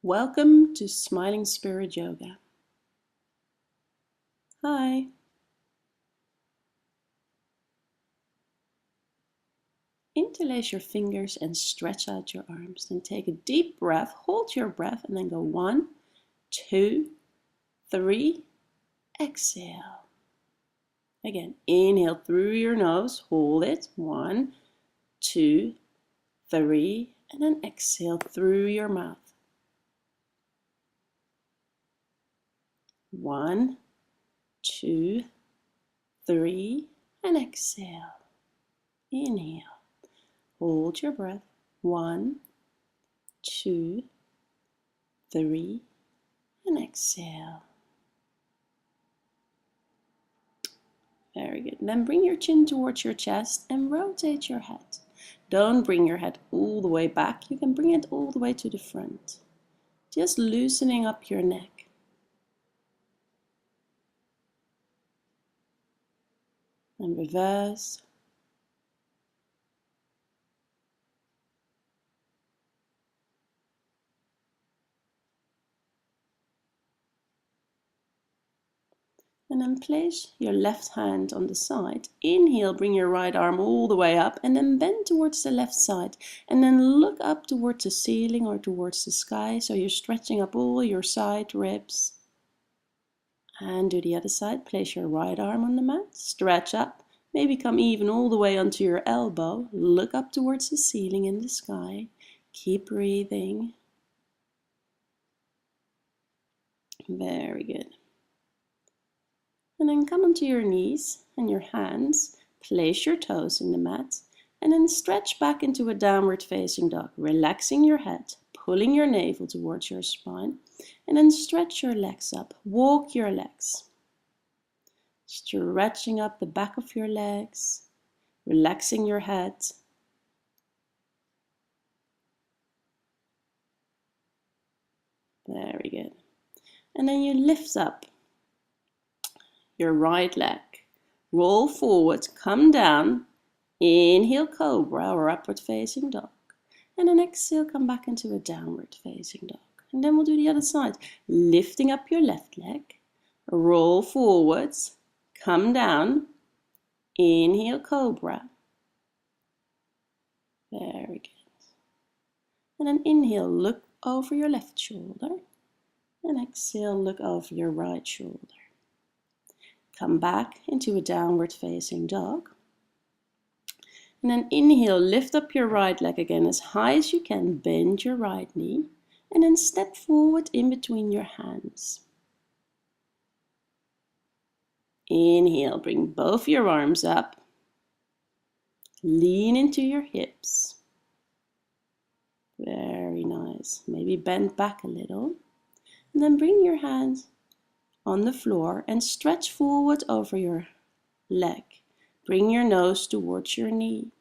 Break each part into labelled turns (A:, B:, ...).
A: Welcome to Smiling Spirit Yoga. Hi. Interlace your fingers and stretch out your arms. Then take a deep breath, hold your breath, and then go 1, 2, 3, exhale. Again, inhale through your nose, hold it, 1, 2, 3, and then exhale through your mouth. 1, 2, 3, and exhale. Inhale. Hold your breath. 1, 2, 3, and exhale. Very good. Then bring your chin towards your chest and rotate your head. Don't bring your head all the way back. You can bring it all the way to the front. Just loosening up your neck. And reverse. And then place your left hand on the side. Inhale, bring your right arm all the way up and then bend towards the left side. And then look up towards the ceiling or towards the sky. So you're stretching up all your side ribs. And do the other side. Place your right arm on the mat. Stretch up. Maybe come even all the way onto your elbow. Look up towards the ceiling in the sky. Keep breathing. Very good. And then come onto your knees and your hands. Place your toes in the mat. And then stretch back into a downward facing dog. Relaxing your head. Pulling your navel towards your spine. And then stretch your legs up. Walk your legs. Stretching up the back of your legs. Relaxing your head. Very good. And then you lift up your right leg. Roll forward, come down. Inhale, cobra or upward facing dog. And then exhale, come back into a downward facing dog. And then we'll do the other side. Lifting up your left leg. Roll forwards, come down. Inhale, cobra. Very good. And then inhale, look over your left shoulder. And exhale, look over your right shoulder. Come back into a downward facing dog. And then inhale, lift up your right leg again as high as you can. Bend your right knee. And then step forward in between your hands. Inhale, bring both your arms up. Lean into your hips. Very nice. Maybe bend back a little. And then bring your hands on the floor and stretch forward over your leg. Bring your nose towards your knee.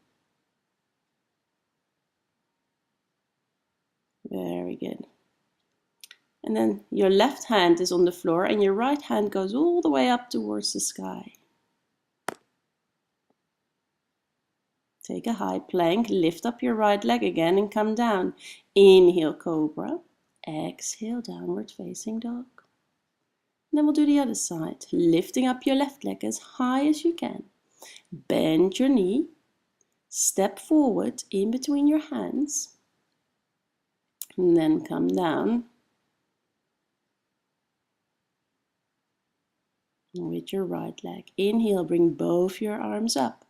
A: Very good. And then your left hand is on the floor and your right hand goes all the way up towards the sky. Take a high plank, lift up your right leg again and come down. Inhale, cobra. Exhale, downward facing dog. And then we'll do the other side. Lifting up your left leg as high as you can. Bend your knee. Step forward in between your hands. And then come down. With your right leg. Inhale, bring both your arms up.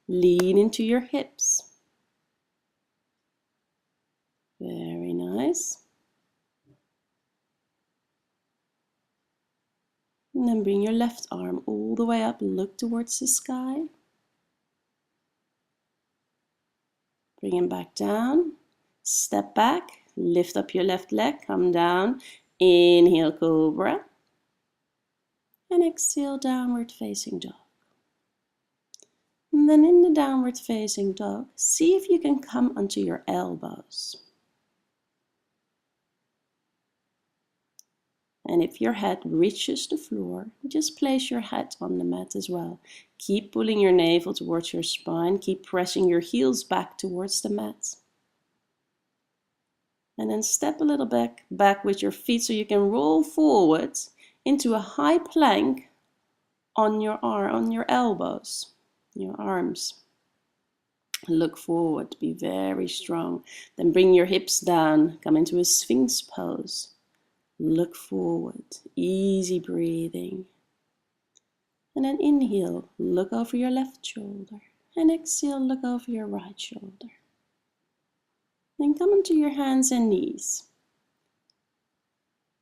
A: Lean into your hips. Very nice. And then bring your left arm all the way up, look towards the sky. Bring him back down. Step back, lift up your left leg, come down. Inhale, cobra. And exhale, downward facing dog. And then in the downward facing dog, see if you can come onto your elbows. And if your head reaches the floor, just place your head on the mat as well. Keep pulling your navel towards your spine. Keep pressing your heels back towards the mat. And then step a little back with your feet so you can roll forward into a high plank on your elbows, your arms. Look forward, be very strong. Then bring your hips down, come into a Sphinx pose. Look forward, easy breathing. And then inhale, look over your left shoulder. And exhale, look over your right shoulder. Then come into your hands and knees.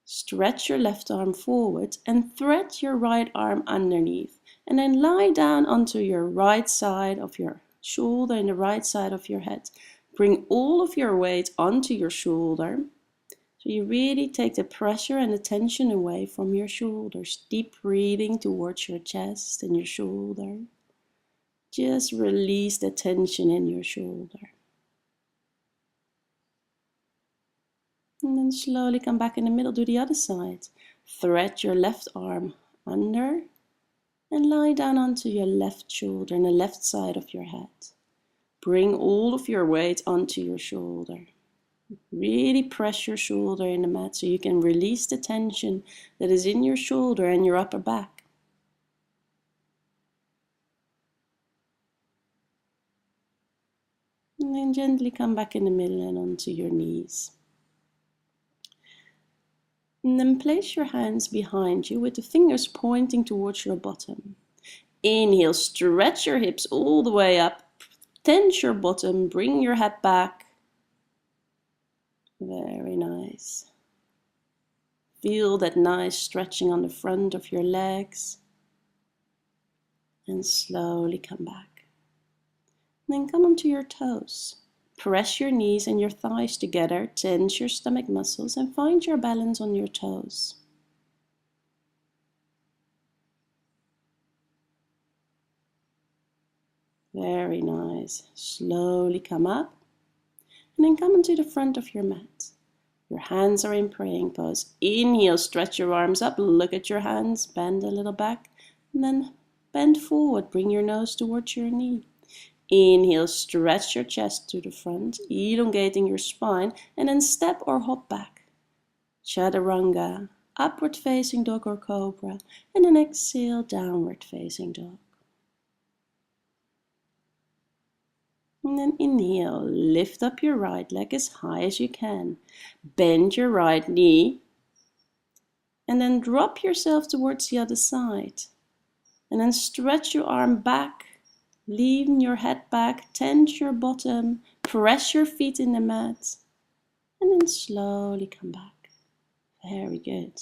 A: Stretch your left arm forward and thread your right arm underneath. And then lie down onto your right side of your shoulder and the right side of your head. Bring all of your weight onto your shoulder. So you really take the pressure and the tension away from your shoulders. Deep breathing towards your chest and your shoulder. Just release the tension in your shoulder. And then slowly come back in the middle, do the other side. Thread your left arm under and lie down onto your left shoulder and the left side of your head. Bring all of your weight onto your shoulder. Really press your shoulder in the mat so you can release the tension that is in your shoulder and your upper back. And then gently come back in the middle and onto your knees. And then place your hands behind you with the fingers pointing towards your bottom. Inhale, stretch your hips all the way up. Tense your bottom, bring your head back. Very nice. Feel that nice stretching on the front of your legs. And slowly come back. And then come onto your toes. Press your knees and your thighs together, tense your stomach muscles and find your balance on your toes. Very nice. Slowly come up and then come into the front of your mat. Your hands are in praying pose. Inhale, stretch your arms up, look at your hands, bend a little back, and then bend forward, bring your nose towards your knee. Inhale, stretch your chest to the front, elongating your spine, and then step or hop back. Chaturanga, upward facing dog or cobra, and then exhale, downward facing dog. And then inhale, lift up your right leg as high as you can. Bend your right knee, and then drop yourself towards the other side. And then stretch your arm back. Lean your head back, tense your bottom, press your feet in the mat, and then slowly come back. Very good.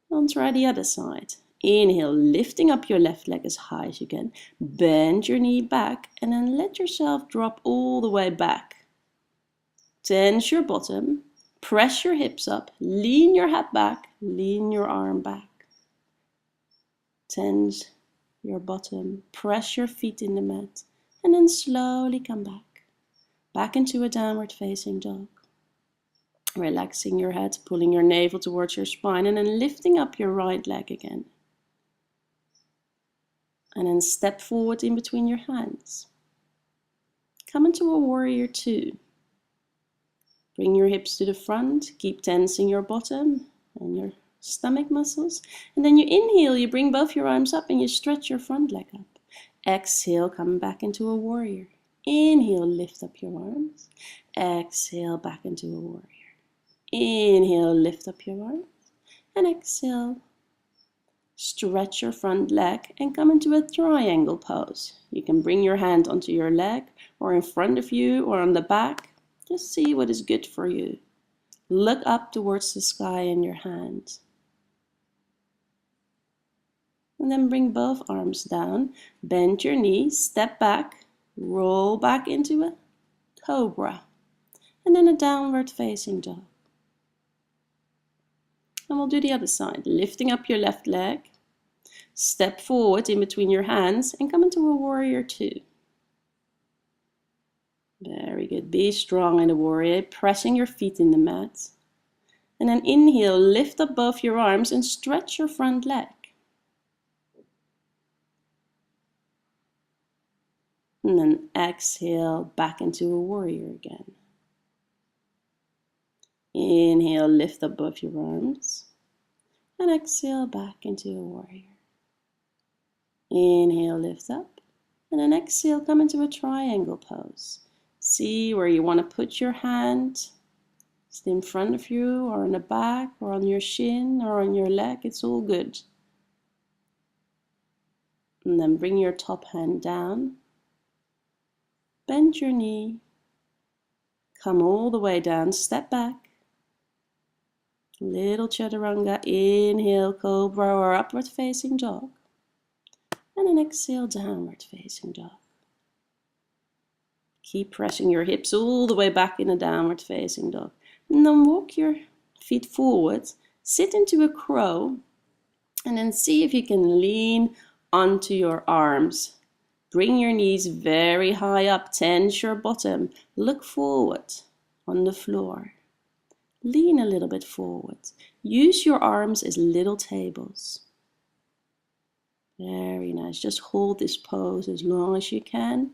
A: Now try the other side. Inhale, lifting up your left leg as high as you can. Bend your knee back and then let yourself drop all the way back. Tense your bottom, press your hips up, lean your head back, lean your arm back. Tense your bottom, press your feet in the mat, and then slowly come back. Back into a downward facing dog. Relaxing your head, pulling your navel towards your spine, and then lifting up your right leg again. And then step forward in between your hands. Come into a warrior two. Bring your hips to the front, keep tensing your bottom and your stomach muscles. And then you inhale, you bring both your arms up and you stretch your front leg up. Exhale, come back into a warrior. Inhale, lift up your arms. Exhale, back into a warrior. Inhale, lift up your arms. And exhale, stretch your front leg and come into a triangle pose. You can bring your hand onto your leg or in front of you or on the back. Just see what is good for you. Look up towards the sky in your hand. And then bring both arms down, bend your knees, step back, roll back into a cobra, and then a downward facing dog. And we'll do the other side, lifting up your left leg, step forward in between your hands and come into a warrior two. Very good, be strong in the warrior, pressing your feet in the mat. And then inhale, lift up both your arms and stretch your front leg. And then exhale back into a warrior again. Inhale, lift up both your arms. And exhale back into a warrior. Inhale, lift up. And then exhale, come into a triangle pose. See where you want to put your hand. Is it in front of you, or on the back, or on your shin, or on your leg? It's all good. And then bring your top hand down. Bend your knee. Come all the way down, step back. Little chaturanga. Inhale, cobra or upward facing dog. And then exhale, downward facing dog. Keep pressing your hips all the way back in a downward facing dog. And then walk your feet forward, sit into a crow, and then see if you can lean onto your arms. Bring your knees very high up, tense your bottom, look forward on the floor. Lean a little bit forward. Use your arms as little tables. Very nice. Just hold this pose as long as you can.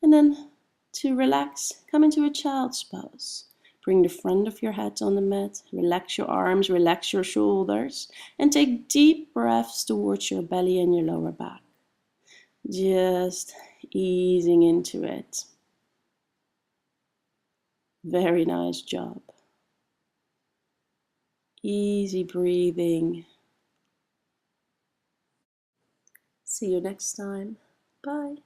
A: And then to relax, come into a child's pose. Bring the front of your head on the mat. Relax your arms, relax your shoulders. And take deep breaths towards your belly and your lower back. Just easing into it. Very nice job. Easy breathing. See you next time. Bye.